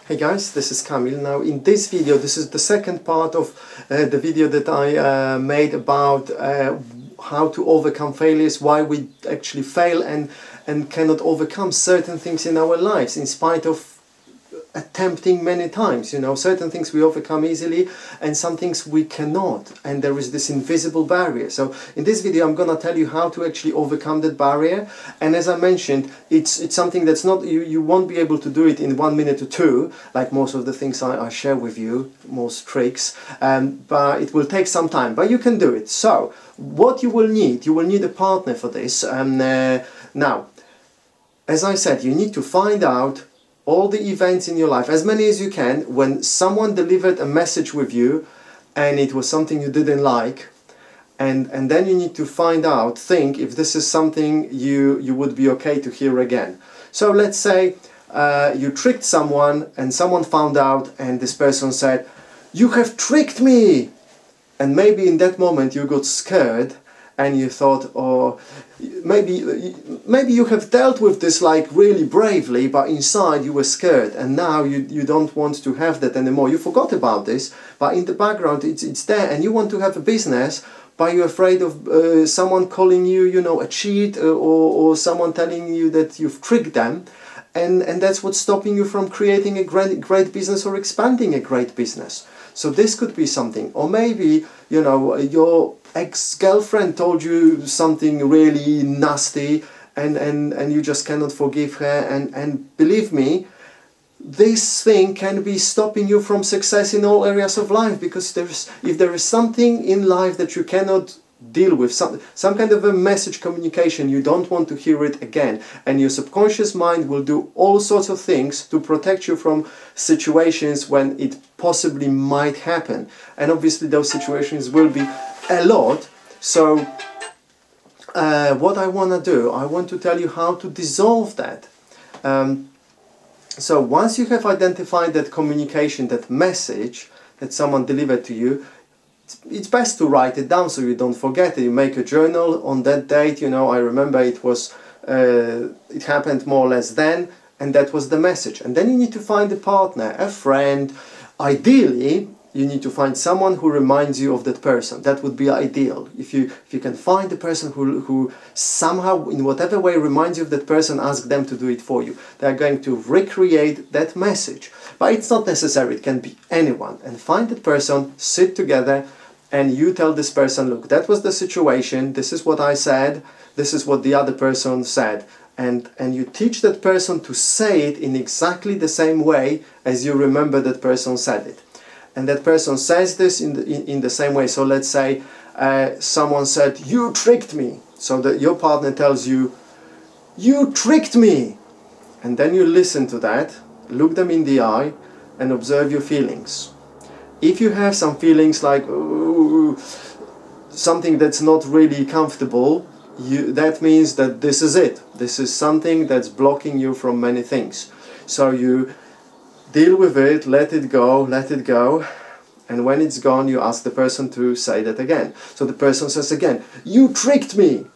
Hey guys, this is Kamil. Now in this video, this is the second part of the video that I made about how to overcome failures, why we actually fail and cannot overcome certain things in our lives in spite of attempting many times. You know, certain things we overcome easily and some things we cannot, and there is this invisible barrier. So in this video I'm gonna tell you how to actually overcome that barrier, and as I mentioned, it's something that's not, you won't be able to do it in 1 minute or two like most of the things I share with you, most tricks, but it will take some time, but you can do it. So what you will need a partner for this. Now, as I said, you need to find out all the events in your life, as many as you can, when someone delivered a message with you and it was something you didn't like, and then you need to think if this is something you would be okay to hear again. So let's say you tricked someone and someone found out and this person said, "You have tricked me!" And maybe in that moment you got scared and you thought, or maybe you have dealt with this like really bravely, but inside you were scared, and now you don't want to have that anymore. You forgot about this, but in the background it's there, and you want to have a business, but you're afraid of someone calling you, you know, a cheat, or someone telling you that you've tricked them, and that's what's stopping you from creating a great business or expanding a great business. So this could be something. Or maybe, you know, your ex-girlfriend told you something really nasty and you just cannot forgive her, and believe me, this thing can be stopping you from success in all areas of life, because if there is something in life that you cannot deal with, some kind of a message communication, you don't want to hear it again, and your subconscious mind will do all sorts of things to protect you from situations when it possibly might happen, and obviously those situations will be a lot. So what I want to do, I want to tell you how to dissolve that. So once you have identified that communication, that message that someone delivered to you, it's best to write it down so you don't forget it. You make a journal on that date, you know, I remember it was, it happened more or less then, and that was the message. And then you need to find a partner, a friend. Ideally, you need to find someone who reminds you of that person. That would be ideal. If you can find a person who somehow, in whatever way, reminds you of that person, ask them to do it for you. They are going to recreate that message. But it's not necessary, it can be anyone. And find that person, sit together, and you tell this person, look, that was the situation, this is what I said, this is what the other person said. And you teach that person to say it in exactly the same way as you remember that person said it. And that person says this in the same way. So let's say someone said, "You tricked me." So that your partner tells you, "You tricked me." And then you listen to that, look them in the eye, and observe your feelings. If you have some feelings like something that's not really comfortable, that means that this is it. This is something that's blocking you from many things. So you deal with it, let it go, and when it's gone, you ask the person to say that again. So the person says again, "You tricked me,"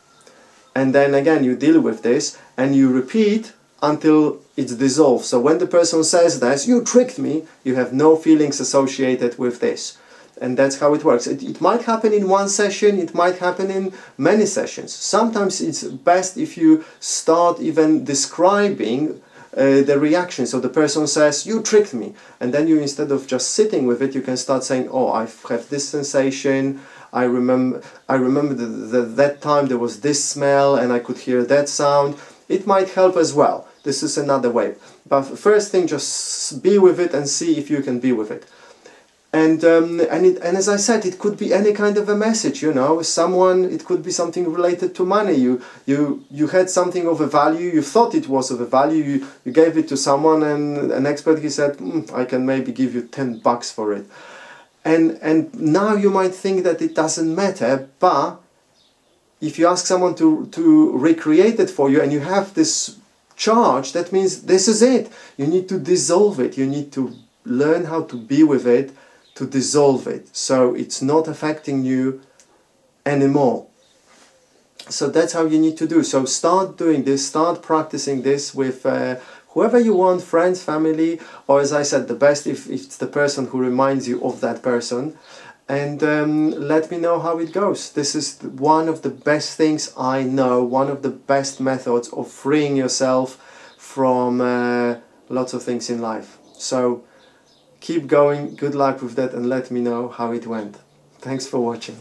and then again you deal with this and you repeat until it's dissolved. So when the person says that, "You tricked me," you have no feelings associated with this. And that's how it works. It might happen in one session, it might happen in many sessions. Sometimes it's best if you start even describing the reaction. So the person says, "You tricked me," and then you, instead of just sitting with it, you can start saying, "Oh, I have this sensation, I remember that time there was this smell and I could hear that sound." It might help as well. This is another way. But first thing, just be with it and see if you can be with it. And as I said, it could be any kind of a message, you know, it could be something related to money. You had something of a value, you thought it was of a value, you gave it to someone, and an expert, he said, "I can maybe give you $10 for it." And now you might think that it doesn't matter, but if you ask someone to recreate it for you and you have this charge, that means this is it. You need to dissolve it. You need to learn how to be with it, to dissolve it, so it's not affecting you anymore. So that's how you need to do. So start doing this, start practicing this with whoever you want, friends, family, or as I said, the best if it's the person who reminds you of that person. And let me know how it goes. This is one of the best things I know, one of the best methods of freeing yourself from lots of things in life. So keep going, good luck with that, and let me know how it went. Thanks for watching.